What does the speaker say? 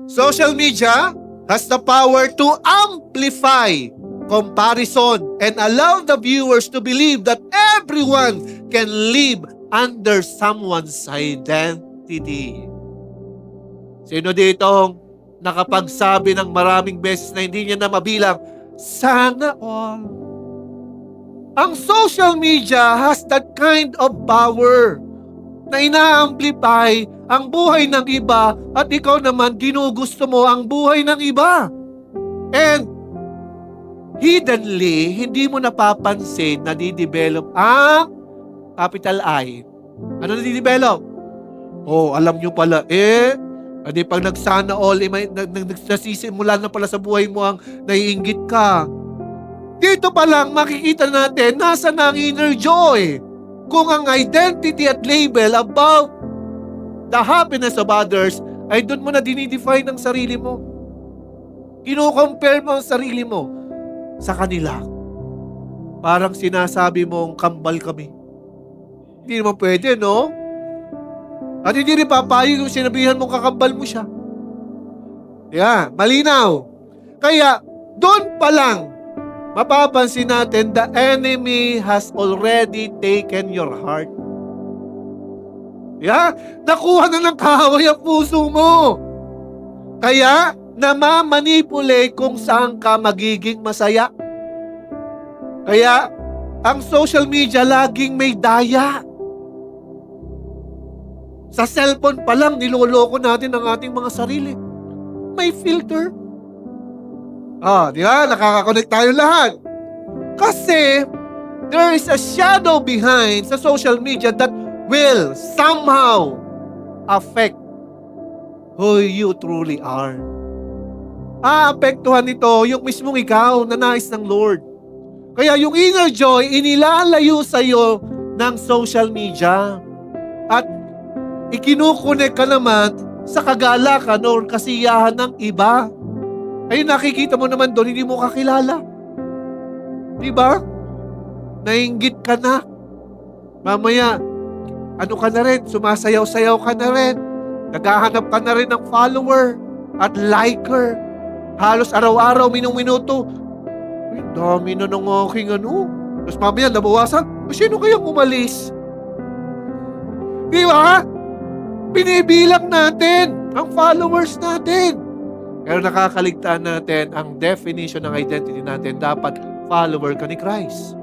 Social media has the power to amplify comparison and allow the viewers to believe that everyone can live under someone's identity. Sino ditong nakapagsabi ng maraming beses na hindi niya na mabilang, sana all? Ang social media has that kind of power na ina-amplify ang buhay ng iba at ikaw naman ginugusto mo ang buhay ng iba. And hiddenly, hindi mo napapansin na di-develop ang capital I. Ano na di-develop? Oh, alam nyo pala, adi pag nagsana all, nagsisimula na pala sa buhay mo ang naiinggit ka. Dito pa lang makikita natin nasa na ang inner joy. Kung ang identity at label about the happiness of others ay doon mo na dinidefine ang sarili mo. Kino-compare mo ang sarili mo sa kanila. Parang sinasabi mong kambal kami. Hindi naman pwede, no? At hindi rin papayag kung sinabihan mong kakambal mo siya. Yeah, malinaw. Kaya, doon pa lang, mapapansin natin, the enemy has already taken your heart. Yeah? Nakuha na ng kaaway ang puso mo. Kaya, namamanipulate kung saan ka magiging masaya. Kaya, ang social media laging may daya. Sa cellphone pa lang, niloloko natin ang ating mga sarili. May filter. Di ba? Nakaka-connect tayo lahat. Kasi, there is a shadow behind sa social media that will somehow affect who you truly are. Aapektuhan nito yung mismong ikaw na nais ng Lord. Kaya yung inner joy, inilalayo sa'yo ng social media. At ikinukunek ka naman sa kagalakan o kasiyahan ng iba. Ayun, nakikita mo naman doon, hindi mo kakilala. Diba? Nainggit ka na. Mamaya, ano ka na rin, sumasayaw-sayaw ka na rin. Naghahanap ka na rin ng follower at liker. Halos araw-araw, minung-minuto. Uy, dami na ng aking ano. Tapos mamaya, nabawasan. Sino kayang umalis? Diba? Binibilang natin ang followers natin. Pero nakakaligtaan natin ang definition ng identity natin. Dapat follower ka ni Christ.